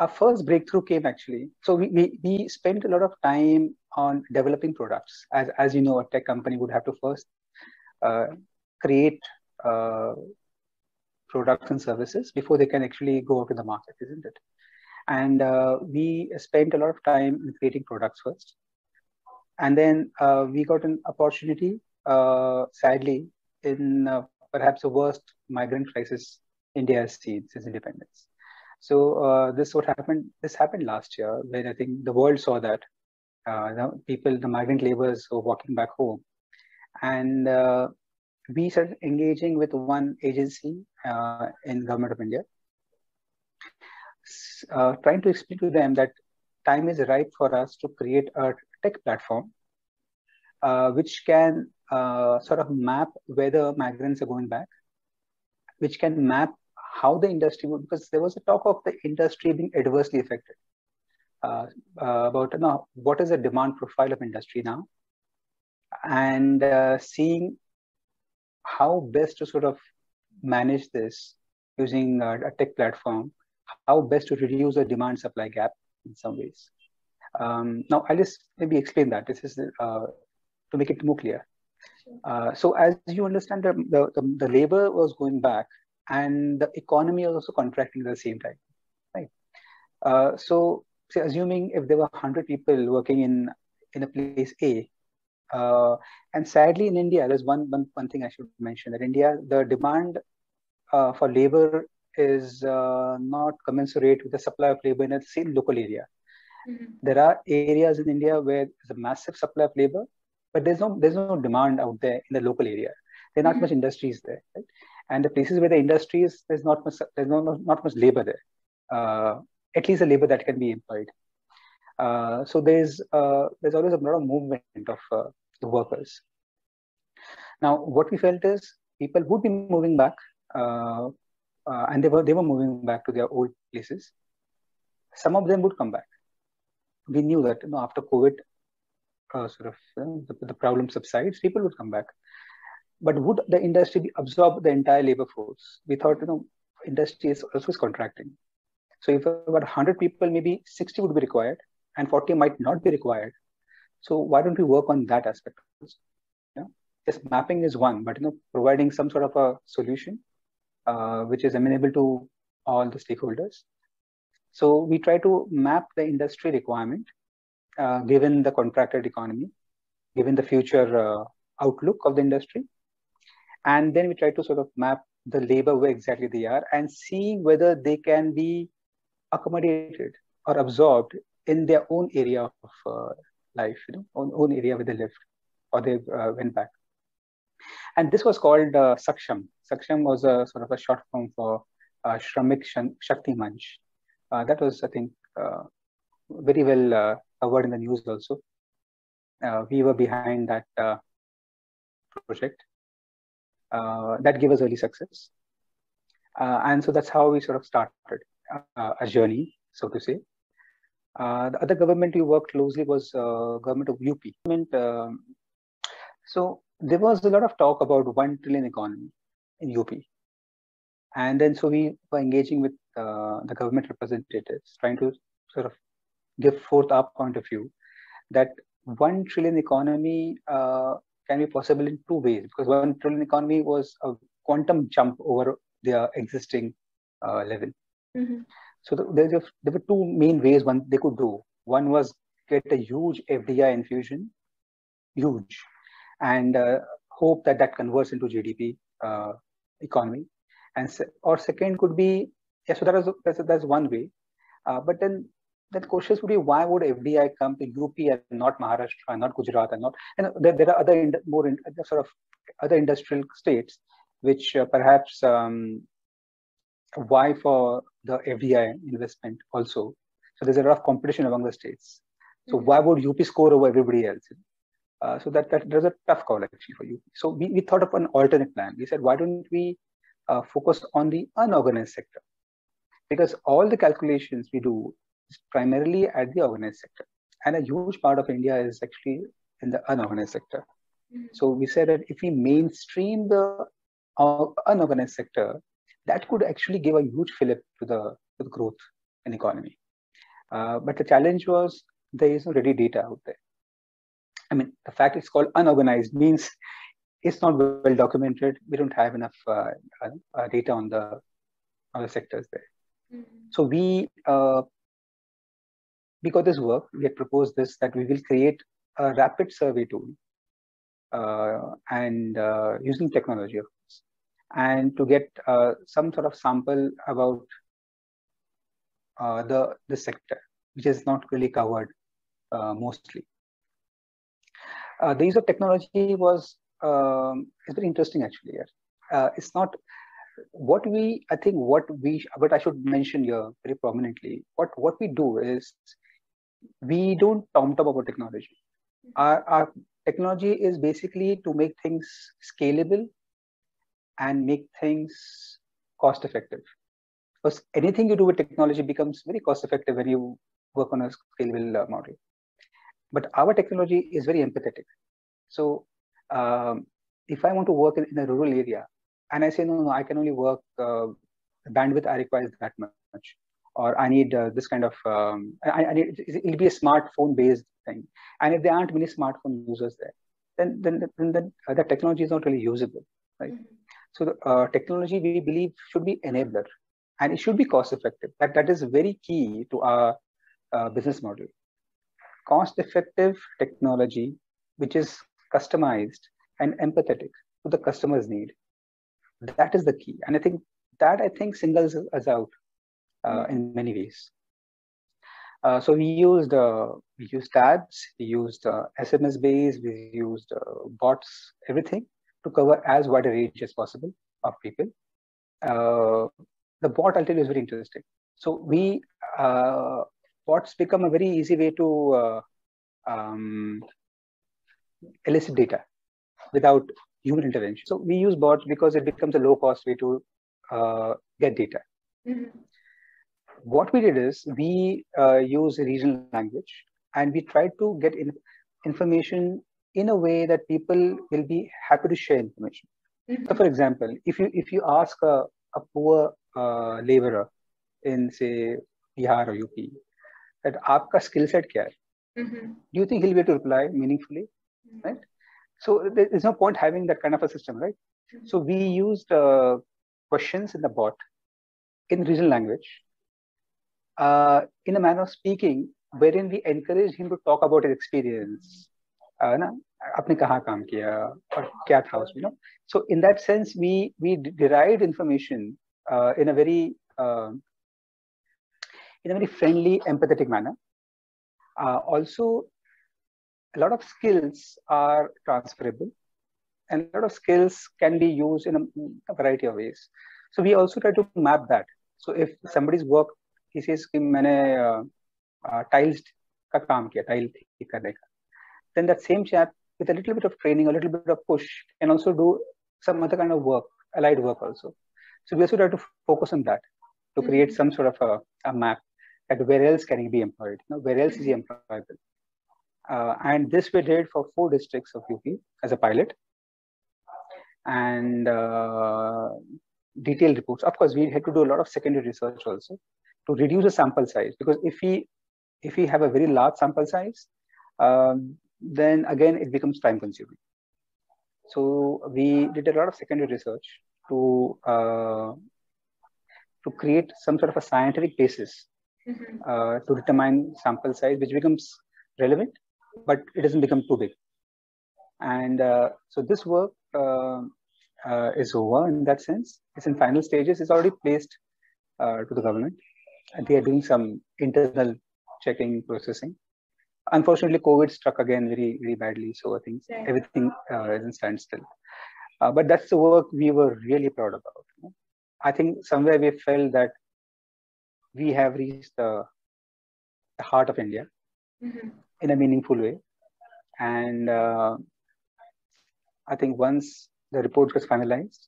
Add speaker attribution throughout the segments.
Speaker 1: our first breakthrough came actually. So we spent a lot of time on developing products. As you know, a tech company would have to first uh, create uh, products and services before they can actually go out to the market, isn't it? And we spent a lot of time in creating products first. And then we got an opportunity, sadly, in perhaps the worst migrant crisis India has seen since independence. So this happened last year when I think the world saw that the migrant laborers were walking back home. And we started engaging with one agency in Government of India, trying to explain to them that time is ripe for us to create a tech platform which can sort of map whether migrants are going back, which can map how the industry would, because there was a talk of the industry being adversely affected. About what is the demand profile of industry now, and seeing how best to sort of manage this using a tech platform, how best to reduce the demand supply gap in some ways. Now, I'll just maybe explain that. This is to make it more clear. So as you understand, the labor was going back and the economy was also contracting at the same time, right? So say, assuming if there were 100 people working in a place A, and sadly in India, there's one thing I should mention, that India, the demand for labor is not commensurate with the supply of labor in a same local area. There are areas in India where there's a massive supply of labor, but there's no demand out there in the local area. There are not much industries there, right? And the places where the industry is, there's not much labor there. At least the labor that can be employed. So there's always a lot of movement of the workers. Now, what we felt is people would be moving back, and they were moving back to their old places. Some of them would come back. We knew that after COVID, the problem subsides, people would come back. But would the industry absorb the entire labor force? We thought, industry is also contracting. So if about 100 people, maybe 60 would be required, and 40 might not be required. So why don't we work on that aspect? Just mapping is one, but providing some sort of a solution which is amenable to all the stakeholders. So we try to map the industry requirement given the contracted economy, given the future outlook of the industry. And then we try to sort of map the labor where exactly they are and see whether they can be accommodated or absorbed in their own area of life, own area where they lived or they went back. And this was called Saksham. Saksham was a sort of a short form for Shramik Shakti Manch. That was, I think, very well covered in the news also. We were behind that project. That gave us early success. And so that's how we sort of started a journey, so to say. The other government we worked closely was government of UP. So there was a lot of talk about 1 trillion economy in UP. And then so we were engaging with the government representatives, trying to sort of give forth our point of view that 1 trillion economy can be possible in two ways, because 1 trillion economy was a quantum jump over their existing level. So there were two main ways they could do. One was get a huge FDI infusion, huge, and hope that converts into GDP economy. Or second could be, so that's one way. But then the questions would be, why would FDI come to UP and not Maharashtra, not Gujarat, and there are other other industrial states which perhaps vie for the FDI investment also. So there's a lot of competition among the states. So why would UP score over everybody else? So that was a tough call actually for UP. So we thought of an alternate plan. We said, why don't we focus on the unorganized sector? Because all the calculations we do is primarily at the organized sector. And a huge part of India is actually in the unorganized sector. So we said that if we mainstream the unorganized sector, that could actually give a huge fillip to the growth in economy. But the challenge was there is no ready data out there. I mean, the fact it's called unorganized means it's not well documented. We don't have enough data on the sectors there. So we got this work. We had proposed this, that we will create a rapid survey tool and using technology, of course, and to get some sort of sample about the sector, which is not really covered mostly. The use of technology was is very interesting actually. It's not what I should mention here very prominently. What we do is we don't tom about technology. Our technology is basically to make things scalable and make things cost effective. Because anything you do with technology becomes very cost effective when you work on a scalable model. But our technology is very empathetic. So if I want to work in a rural area and I say, no, I can only work, the bandwidth I require is that much, or I need this kind of, it'll be a smartphone based thing. And if there aren't many smartphone users there, then that technology is not really usable, right? So the technology, we believe, should be enabler, and it should be cost effective. That is very key to our business model. Cost effective technology, which is customized and empathetic to the customer's need. That is the key. And I think singles us out in many ways. So we used tabs, we used SMS based, we used bots, everything to cover as wide a range as possible of people. The bot, I'll tell you, is very interesting. So bots become a very easy way to elicit data without human intervention. So we use bots because it becomes a low-cost way to get data. What we did is we use regional language, and we tried to get information in a way that people will be happy to share information. So, for example, if you ask a poor laborer in, say, Bihar or UP, that aapka skill set kya hai? Do you think he'll be able to reply meaningfully, right? So there's no point having that kind of a system, right? So we used questions in the bot in regional language, in a manner of speaking, wherein we encouraged him to talk about his experience. आपने कहाँ काम किया और क्या था उसमें, So in that sense, we derived information in a very friendly, empathetic manner. Also, a lot of skills are transferable, and a lot of skills can be used in a variety of ways. So we also try to map that. So if somebody's work, he says कि मैंने tiles का काम किया, tile ठीक करने का, then that same chap with a little bit of training, a little bit of push, can also do some other kind of work, allied work also. So we also try to focus on that to create some sort of a map that where else can he be employed, where else is he employable. And this we did for 4 districts of UP as a pilot. And detailed reports. Of course, we had to do a lot of secondary research also to reduce the sample size, because if we have a very large sample size, then again it becomes time consuming. So we did a lot of secondary research to create some sort of a scientific basis to determine sample size, which becomes relevant, but it doesn't become too big. And so this work is over in that sense. It's in final stages. It's already placed to the government, and they are doing some internal checking, processing. Unfortunately, COVID struck again very, very badly. So I think everything is in standstill. But that's the work we were really proud about. I think somewhere we felt that we have reached the heart of India in a meaningful way. And I think once the report was finalized,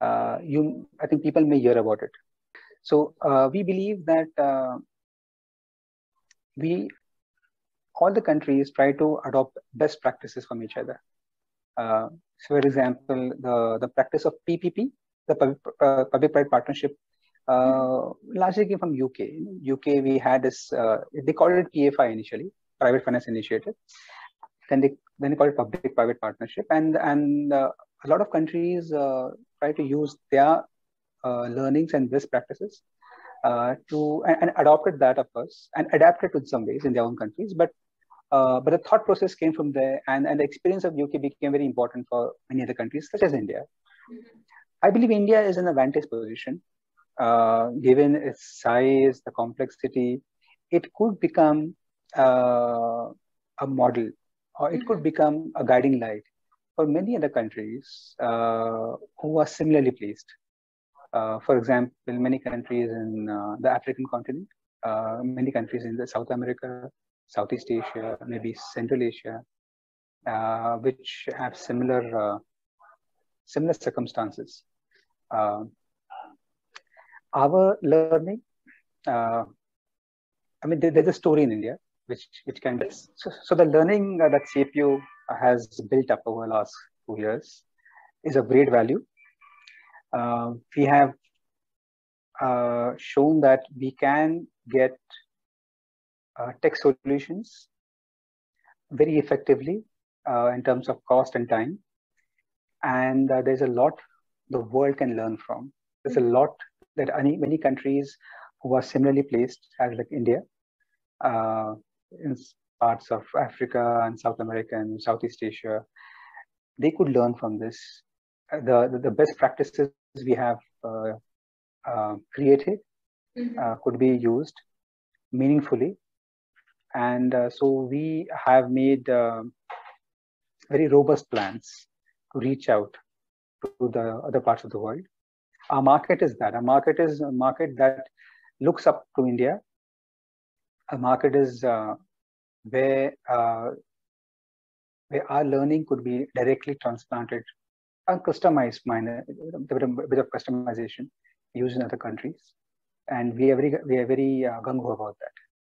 Speaker 1: I think people may hear about it. So we believe that all the countries try to adopt best practices from each other. So, for example, the practice of PPP, the public-private partnership, largely came from UK. UK, we had this, they called it PFI initially, Private Finance Initiative. Then they called it Public-Private Partnership. And a lot of countries try to use their learnings and best practices and adopted that, of course, and adapted to some ways in their own countries. But the thought process came from there, and the experience of UK became very important for many other countries, such as India. I believe India is in a vantage position, given its size, the complexity. It could become a model, or it could become a guiding light for many other countries who are similarly placed. For example, many countries in the African continent, many countries in the South America, Southeast Asia, maybe Central Asia, which have similar circumstances. Our learning, I mean, there's a story in India which can be. So the learning that CPO has built up over the last 2 years is of great value. We have shown that we can get tech solutions very effectively in terms of cost and time. And there's a lot the world can learn from. There's a lot that many countries who are similarly placed, as like India, in parts of Africa and South America and Southeast Asia, they could learn from this. The best practices we have created could be used meaningfully. And so we have made very robust plans to reach out to the other parts of the world. Our market is that. Our market is a market that looks up to India. A market is where our learning could be directly transplanted and customized, a bit of customization used in other countries. And we are very gung-ho about that.